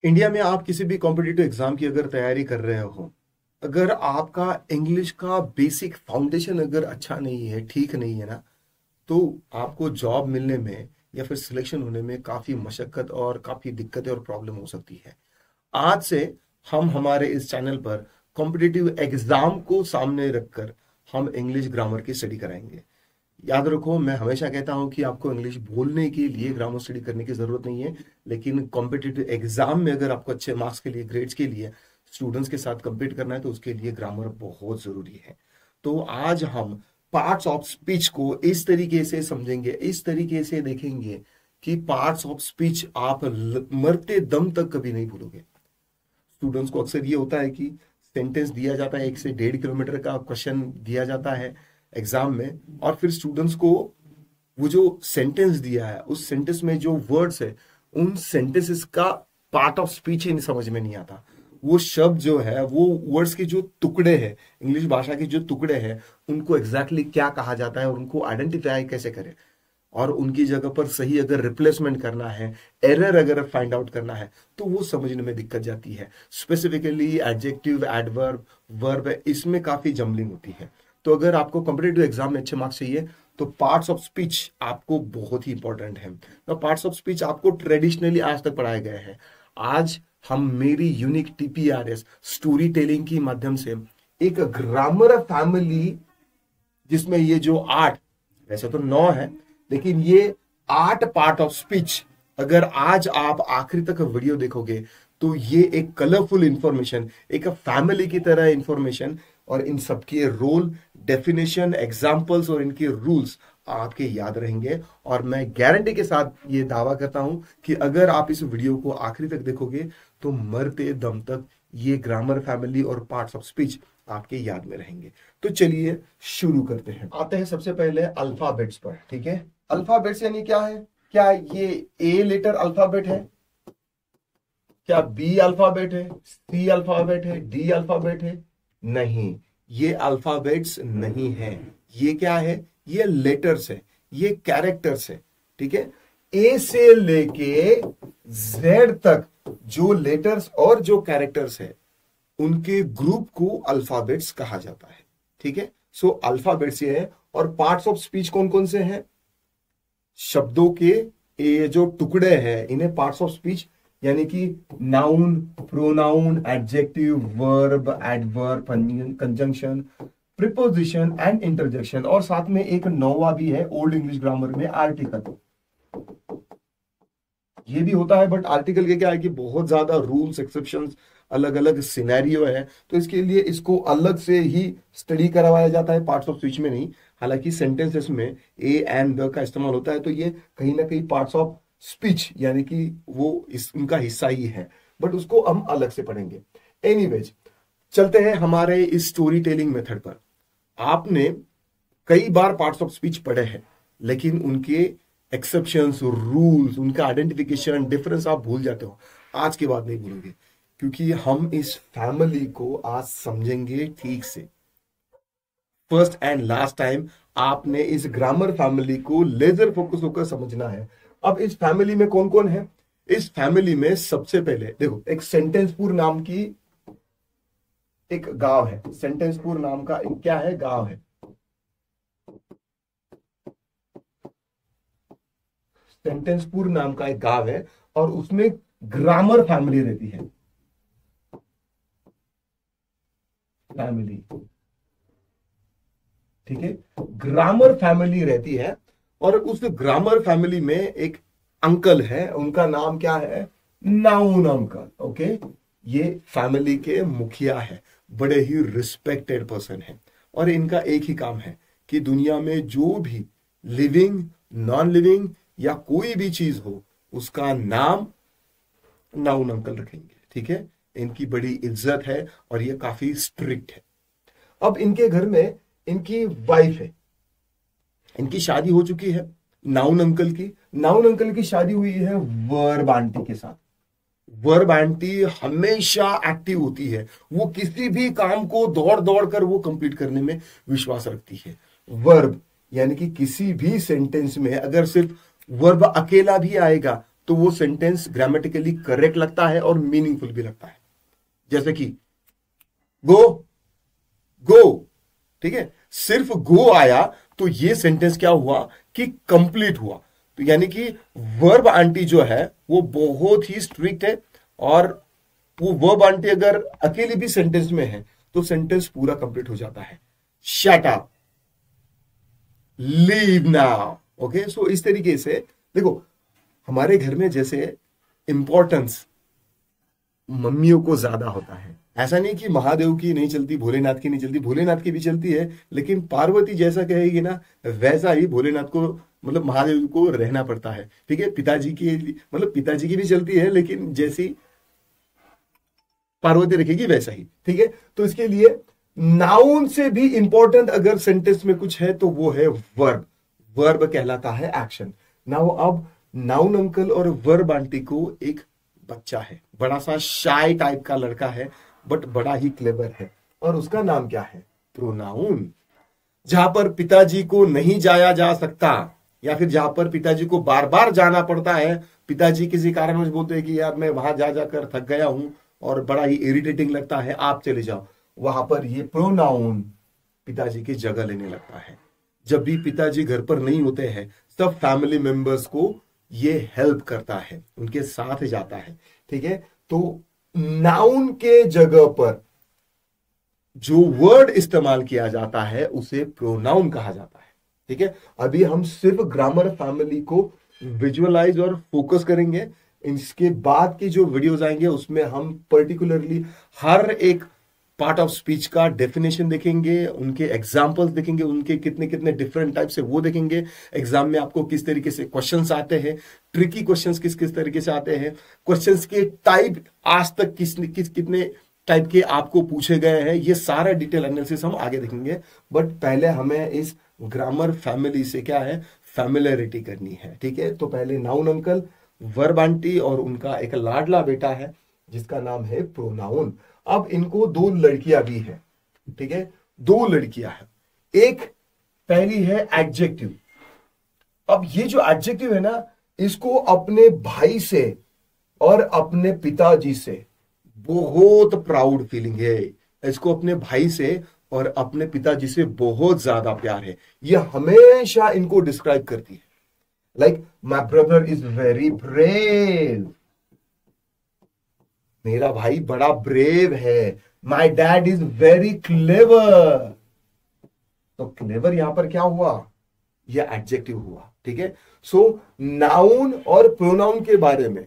India में आप किसी भी कॉम्पिटिटिव एग्जाम की अगर तैयारी कर रहे हो, अगर आपका इंग्लिश का बेसिक फाउंडेशन अगर अच्छा नहीं है, ठीक नहीं है ना, तो आपको जॉब मिलने में या फिर सिलेक्शन होने में काफी मशक्कत और काफी दिक्कतें और प्रॉब्लम हो सकती है। आज से हम हमारे इस चैनल पर कॉम्पिटिटिव एग्जाम को सामने रखकर हम इंग्लिश ग्रामर की स्टडी कराएंगे। याद रखो, मैं हमेशा कहता हूं कि आपको इंग्लिश बोलने के लिए ग्रामर स्टडी करने की जरूरत नहीं है, लेकिन कॉम्पिटिटिव एग्जाम में अगर आपको अच्छे मार्क्स के लिए, ग्रेड्स के लिए स्टूडेंट्स के साथ compete करना है, तो उसके लिए ग्रामर बहुत जरूरी है। तो आज हम पार्ट्स ऑफ स्पीच को इस तरीके से समझेंगे, इस तरीके से देखेंगे कि पार्ट्स ऑफ स्पीच आप मरते दम तक कभी नहीं भूलोगे। स्टूडेंट्स को अक्सर ये होता है कि सेंटेंस दिया जाता है, 1 से 1.5 किलोमीटर का क्वेश्चन दिया जाता है एग्जाम में, और फिर स्टूडेंट्स को वो जो सेंटेंस दिया है उस सेंटेंस में जो वर्ड्स है, उन सेंटेंसेस का पार्ट ऑफ स्पीच ही समझ में नहीं आता। वो शब्द जो है, वो वर्ड्स के जो टुकड़े हैं, इंग्लिश भाषा के जो टुकड़े हैं, उनको एग्जैक्टली क्या कहा जाता है और उनको आइडेंटिफाई कैसे करें, और उनकी जगह पर सही अगर रिप्लेसमेंट करना है, एरर अगर फाइंड आउट करना है, तो वो समझने में दिक्कत जाती है। स्पेसिफिकली एडजेक्टिव, एडवर्ब, वर्ब, इसमें काफी जम्बलिंग होती है। तो अगर आपको कॉम्पिटिटिव एग्जाम में अच्छे मार्क्स चाहिए, तो पार्ट्स ऑफ स्पीच आपको बहुत ही इंपॉर्टेंट है। तो पार्ट्स ऑफ स्पीच आपको ट्रेडिशनली आज तक पढ़ाए गए हैं। आज हम मेरी यूनिक टीपीआरएस स्टोरी टेलिंग के माध्यम से एक ग्रामर फैमिली, जिसमें ये जो 8, वैसे तो 9 है, लेकिन ये 8 पार्ट ऑफ स्पीच, अगर आज आप आखिरी तक वीडियो देखोगे तो ये एक कलरफुल इंफॉर्मेशन, एक फैमिली की तरह इंफॉर्मेशन, और इन सबके रोल, डेफिनेशन, एग्जाम्पल्स और इनके रूल्स आपके याद रहेंगे। और मैं गारंटी के साथ ये दावा करता हूं कि अगर आप इस वीडियो को आखिरी तक देखोगे तो मरते दम तक ये ग्रामर फैमिली और पार्ट्स ऑफ स्पीच आपके याद में रहेंगे। तो चलिए शुरू करते हैं। आते हैं सबसे पहले अल्फाबेट्स पर। ठीक है, अल्फाबेट्स यानी क्या है? क्या ये ए लेटर अल्फाबेट है? क्या बी अल्फाबेट है? सी अल्फाबेट है? डी अल्फाबेट है? नहीं, ये अल्फाबेट्स नहीं है। ये क्या है? ये लेटर्स है, ये कैरेक्टर्स है। ठीक है, ए से लेके जेड तक जो लेटर्स और जो कैरेक्टर्स है, उनके ग्रुप को अल्फाबेट्स कहा जाता है। ठीक है, सो अल्फाबेट्स ये है। और पार्ट्स ऑफ स्पीच कौन कौन से हैं? शब्दों के ये जो टुकड़े हैं, इन्हें पार्ट्स ऑफ स्पीच, यानी कि noun, pronoun, adjective, verb, adverb, conjunction, preposition and interjection, और साथ में एक नौवा भी है ओल्ड इंग्लिश ग्रामर में, आर्टिकल। ये भी होता है, बट आर्टिकल के क्या है कि बहुत ज्यादा रूल्स, एक्सेप्शंस, अलग अलग सिनेरियो है, तो इसके लिए इसको अलग से ही स्टडी करवाया जाता है, पार्ट्स ऑफ स्पीच में नहीं। हालांकि सेंटेंसेस में ए एंड द का इस्तेमाल होता है, तो ये कहीं ना कहीं पार्ट्स ऑफ स्पीच, यानी कि वो उनका हिस्सा ही है, बट उसको हम अलग से पढ़ेंगे। एनीवेज, चलते हैं हमारे इस स्टोरी टेलिंग मेथड पर। आपने कई बार पार्ट्स ऑफ स्पीच पढ़े हैं, लेकिन उनके एक्सेप्शंस, रूल्स, उनका आइडेंटिफिकेशन, डिफरेंस आप भूल जाते हो। आज के बाद नहीं भूलोगे, क्योंकि हम इस फैमिली को आज समझेंगे ठीक से। फर्स्ट एंड लास्ट टाइम आपने इस ग्रामर फैमिली को लेजर फोकस होकर समझना है। अब इस फैमिली में कौन कौन है? इस फैमिली में सबसे पहले देखो, एक सेंटेंसपुर नाम की एक गांव है। सेंटेंसपुर नाम का एक क्या है? गांव है। सेंटेंसपुर नाम का एक गांव है, और उसमें ग्रामर फैमिली रहती है। फैमिली, ठीक है, ग्रामर फैमिली रहती है, और उस ग्रामर फैमिली में एक अंकल है, उनका नाम क्या है? Noun uncle. ओके, ये फैमिली के मुखिया है, बड़े ही रिस्पेक्टेड पर्सन है, और इनका एक ही काम है कि दुनिया में जो भी लिविंग, नॉन लिविंग या कोई भी चीज हो, उसका नाम नाउन अंकल रखेंगे। ठीक है, इनकी बड़ी इज्जत है और ये काफी स्ट्रिक्ट है। अब इनके घर में इनकी वाइफ है, इनकी शादी हो चुकी है नाउन अंकल की। नाउन अंकल की शादी हुई है वर्ब आंटी के साथ। वर्ब आंटी हमेशा एक्टिव होती है, वो किसी भी काम को दौड़ दौड़ कर वो कंप्लीट करने में विश्वास रखती है। वर्ब यानी कि किसी भी सेंटेंस में अगर सिर्फ वर्ब अकेला भी आएगा तो वो सेंटेंस ग्रामेटिकली करेक्ट लगता है और मीनिंगफुल भी लगता है। जैसे कि गो, गो, ठीक है, सिर्फ गो आया तो ये सेंटेंस क्या हुआ कि कंप्लीट हुआ। तो यानी कि वर्ब आंटी जो है वो बहुत ही स्ट्रिक्ट है, और वो वर्ब आंटी अगर अकेली भी सेंटेंस में है तो सेंटेंस पूरा कंप्लीट हो जाता है। Shut up, leave now. Okay, so इस तरीके से देखो, हमारे घर में जैसे इंपॉर्टेंस मम्मियों को ज्यादा होता है। ऐसा नहीं कि महादेव की नहीं चलती, भोलेनाथ की नहीं चलती, भोलेनाथ की भी चलती है, लेकिन पार्वती जैसा कहेगी ना वैसा ही भोलेनाथ को, मतलब महादेव को रहना पड़ता है। ठीक है, पिताजी की, मतलब पिताजी की भी चलती है, लेकिन जैसी पार्वती रखेगी वैसा ही। ठीक है, तो इसके लिए नाउन से भी इंपॉर्टेंट अगर सेंटेंस में कुछ है तो वो है वर्ब। वर्ब कहलाता है एक्शन। नाउ अब नाउन अंकल और वर्ब आंटी को एक बच्चा है, बड़ा सा शाय टाइप का लड़का है, बट बड़ा ही क्लेवर है, और उसका नाम क्या है? प्रोनाउन। जहां पर पिताजी को नहीं जाया जा सकता, या फिर जहां पर पिताजी को बार बार जाना पड़ता है, पिताजी किसी कारणवश बोलते हैं कि यार मैं वहां जा जाकर थक गया हूं और बड़ा ही इरिटेटिंग लगता है, आप चले जाओ, वहां पर ये प्रोनाउन पिताजी की जगह लेने लगता है। जब भी पिताजी घर पर नहीं होते हैं, सब फैमिली मेंबर्स को ये हेल्प करता है, उनके साथ जाता है। ठीक है, तो नाउन के जगह पर जो वर्ड इस्तेमाल किया जाता है उसे प्रोनाउन कहा जाता है। ठीक है, अभी हम सिर्फ ग्रामर फैमिली को विजुअलाइज और फोकस करेंगे। इसके बाद की जो वीडियोस आएंगे उसमें हम पर्टिकुलरली हर एक पार्ट ऑफ स्पीच का डेफिनेशन देखेंगे, उनके एग्जाम्पल्स देखेंगे, उनके कितने कितने डिफरेंट टाइप से वो देखेंगे, एग्जाम में आपको किस तरीके से क्वेश्चंस आते हैं, ट्रिकी क्वेश्चंस किस किस तरीके से आते हैं, क्वेश्चंस के टाइप आज तक कितने टाइप के आपको पूछे गए हैं, ये सारा डिटेल एनालिसिस हम आगे देखेंगे। बट पहले हमें इस ग्रामर फैमिली से क्या है, फैमिलियरिटी करनी है। ठीक है, तो पहले नाउन अंकल, वर्ब आंटी और उनका एक लाडला बेटा है जिसका नाम है प्रोनाउन। अब इनको दो लड़कियां भी है। ठीक है, दो लड़कियां हैं। एक पहली है एडजेक्टिव। अब ये जो एडजेक्टिव है ना, इसको अपने भाई से और अपने पिताजी से बहुत प्राउड फीलिंग है। इसको अपने भाई से और अपने पिताजी से बहुत ज्यादा प्यार है। ये हमेशा इनको डिस्क्राइब करती है, like my brother is very brave, मेरा भाई बड़ा ब्रेव है। My dad is very clever. तो क्लेवर यहां पर क्या हुआ, यह एडजेक्टिव हुआ। ठीक है, सो नाउन और प्रोनाउन के बारे में,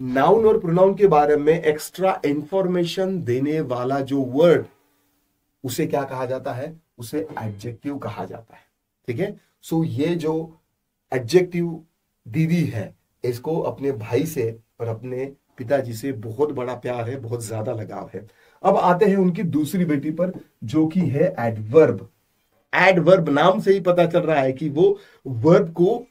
नाउन और प्रोनाउन के बारे में एक्स्ट्रा इंफॉर्मेशन देने वाला जो वर्ड, उसे क्या कहा जाता है, उसे एडजेक्टिव कहा जाता है। ठीक है, सो ये जो एडजेक्टिव दीदी है, इसको अपने भाई से और अपने पिताजी से बहुत बड़ा प्यार है, बहुत ज्यादा लगाव है। अब आते हैं उनकी दूसरी बेटी पर, जो कि है एडवर्ब। एडवर्ब नाम से ही पता चल रहा है कि वो वर्ब को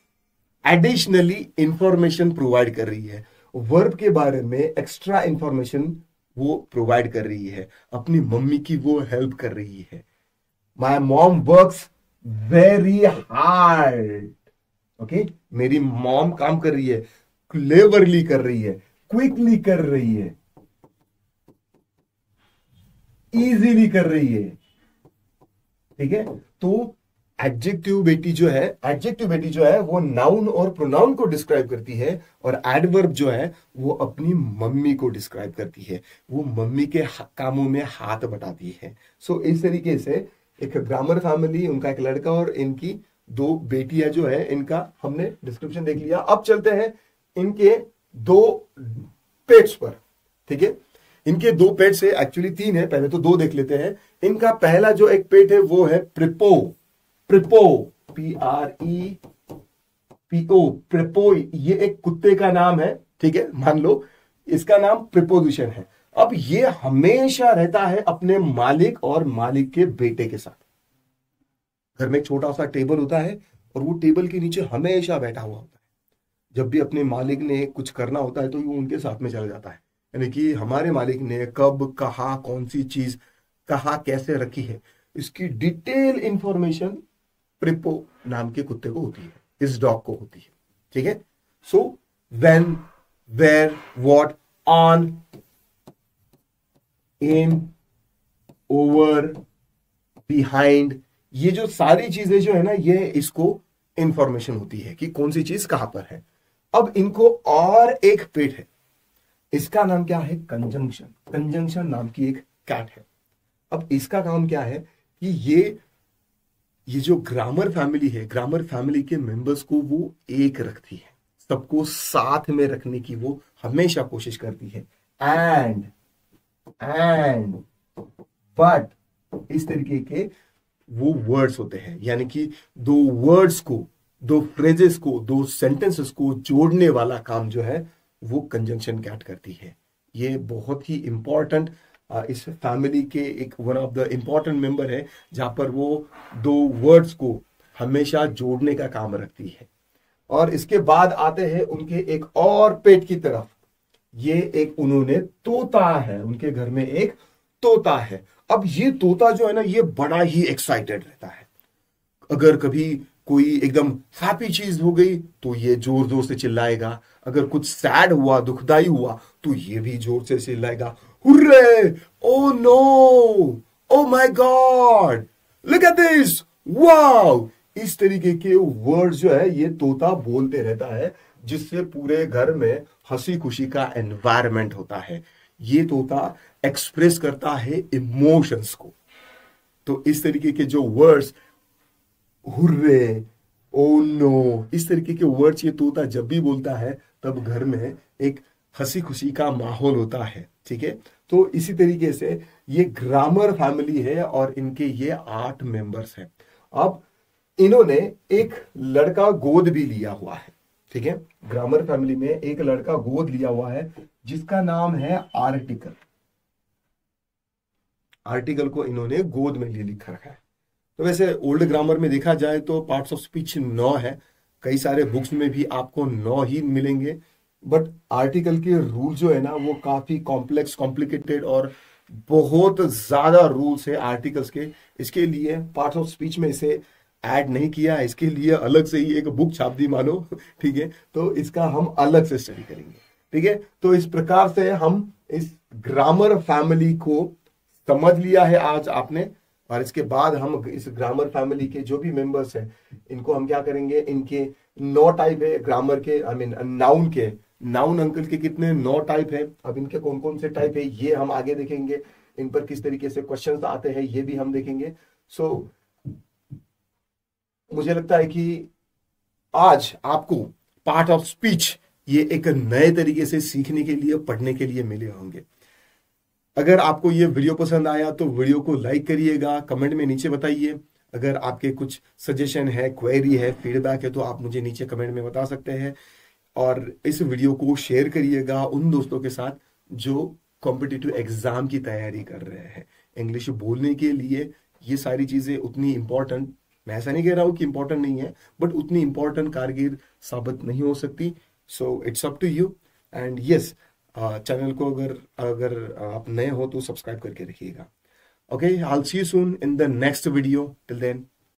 एडिशनली इंफॉर्मेशन प्रोवाइड कर रही है, वर्ब के बारे में एक्स्ट्रा इंफॉर्मेशन वो प्रोवाइड कर रही है, अपनी मम्मी की वो हेल्प कर रही है। My mom works very hard. Okay, मेरी मॉम काम कर रही है, क्लेवरली कर रही है, क्विकली कर रही है, इजीली कर रही है। ठीक है, तो एडजेक्टिव बेटी जो है वो नाउन और प्रोनाउन को डिस्क्राइब करती है, और एडवर्ब जो है वो अपनी मम्मी को डिस्क्राइब करती है, वो मम्मी के कामों में हाथ बटाती है। सो इस तरीके से एक ग्रामर फैमिली, उनका एक लड़का और इनकी दो बेटियां जो है, इनका हमने डिस्क्रिप्शन देख लिया। अब चलते हैं इनके दो पेट्स पर। ठीक है, इनके दो पेट्स है, एक्चुअली तीन है, पहले तो दो देख लेते हैं। इनका पहला जो एक पेट है वो है प्रिपो। प्रिपो, PREPO, प्रिपो, ये एक कुत्ते का नाम है। ठीक है, मान लो इसका नाम प्रिपोजिशन है। अब ये हमेशा रहता है अपने मालिक और मालिक के बेटे के साथ। घर में एक छोटा सा टेबल होता है और वो टेबल के नीचे हमेशा बैठा हुआ होता है। जब भी अपने मालिक ने कुछ करना होता है तो वो उनके साथ में चला जाता है। यानी कि हमारे मालिक ने कब, कहा, कौन सी चीज कहा, कैसे रखी है, इसकी डिटेल इंफॉर्मेशन प्रिपो नाम के कुत्ते को होती है, इस डॉग को होती है। ठीक है, so when, where, what, on, in, over, behind, ये जो सारी चीजें जो है ना, ये इसको इंफॉर्मेशन होती है कि कौन सी चीज कहां पर है। अब इनको और एक पेट है, इसका नाम क्या है? कंजंक्शन। कंजंक्शन नाम की एक कैट है। अब इसका काम क्या है कि ये जो ग्रामर फैमिली है, ग्रामर फैमिली के मेंबर्स को वो एक रखती है, सबको साथ में रखने की वो हमेशा कोशिश करती है। एंड बट इस तरीके के वो वर्ड्स होते हैं, यानी कि दो वर्ड्स को, दो फ्रेजेस को, दो सेंटेंसेस को जोड़ने वाला काम जो है वो कंजंक्शन कैट करती है। ये बहुत ही इंपॉर्टेंट इस फैमिली के एक one of the important member है, जहां पर वो दो वर्ड्स को हमेशा जोड़ने का काम रखती है। और इसके बाद आते हैं उनके एक और पेट की तरफ। ये एक उन्होंने तोता है, उनके घर में एक तोता है। अब ये तोता जो है ना, ये बड़ा ही एक्साइटेड रहता है। अगर कभी कोई एकदम हैप्पी चीज हो गई तो ये जोर जोर से चिल्लाएगा, अगर कुछ सैड हुआ, दुखदाई हुआ, तो ये भी जोर से चिल्लाएगा, hurray, oh no, oh my god, look at this, wow. इस तरीके के वर्ड्स जो है ये तोता बोलते रहता है, जिससे पूरे घर में हंसी खुशी का एनवायरनमेंट होता है। ये तोता एक्सप्रेस करता है इमोशंस को। तो इस तरीके के जो वर्ड्स, हुर्रे, ओ नो, इस तरीके के वर्ड्स ये तोता जब भी बोलता है तब घर में एक हंसी खुशी का माहौल होता है। ठीक है, तो इसी तरीके से ये ग्रामर फैमिली है और इनके ये 8 मेंबर्स हैं। अब इन्होंने एक लड़का गोद भी लिया हुआ है। ठीक है, ग्रामर फैमिली में एक लड़का गोद लिया हुआ है जिसका नाम है आर्टिकल। आर्टिकल को इन्होंने गोद में ले लिखा रखा है। तो वैसे ओल्ड ग्रामर में देखा जाए तो पार्ट्स ऑफ स्पीच 9 है, कई सारे बुक्स में भी आपको 9 ही मिलेंगे। बट आर्टिकल के रूल जो है ना वो काफी कॉम्प्लेक्स, कॉम्प्लिकेटेड और बहुत ज्यादा रूल्स है आर्टिकल्स के। इसके लिए पार्ट्स ऑफ स्पीच में इसे ऐड नहीं किया, इसके लिए अलग से ही एक बुक छाप दी मानो। ठीक है, तो इसका हम अलग से स्टडी करेंगे। ठीक है, तो इस प्रकार से हम इस ग्रामर फैमिली को समझ लिया है आज आपने। और इसके बाद हम इस ग्रामर फैमिली के जो भी मेंबर्स हैं इनको हम क्या करेंगे, इनके 9 टाइप है ग्रामर के, आई मीन नाउन के। नाउन अंकल के कितने 9 टाइप है, अब इनके कौन कौन से टाइप है ये हम आगे देखेंगे। इन पर किस तरीके से क्वेश्चंस आते हैं ये भी हम देखेंगे। सो मुझे लगता है कि आज आपको पार्ट ऑफ स्पीच ये एक नए तरीके से सीखने के लिए, पढ़ने के लिए मिले होंगे। अगर आपको ये वीडियो पसंद आया तो वीडियो को लाइक करिएगा, कमेंट में नीचे बताइए। अगर आपके कुछ सजेशन है, क्वेरी है, फीडबैक है तो आप मुझे नीचे कमेंट में बता सकते हैं। और इस वीडियो को शेयर करिएगा उन दोस्तों के साथ जो कॉम्पिटिटिव एग्जाम की तैयारी कर रहे हैं। इंग्लिश बोलने के लिए ये सारी चीजें उतनी इंपॉर्टेंट, मैं ऐसा नहीं कह रहा हूं कि इंपॉर्टेंट नहीं है, बट उतनी इंपॉर्टेंट कारगर साबित नहीं हो सकती। So it's up to you. And yes, channel को अगर अगर आप नए हो तो सब्सक्राइब करके रखिएगा। Okay, I will see you soon in the next video. Till then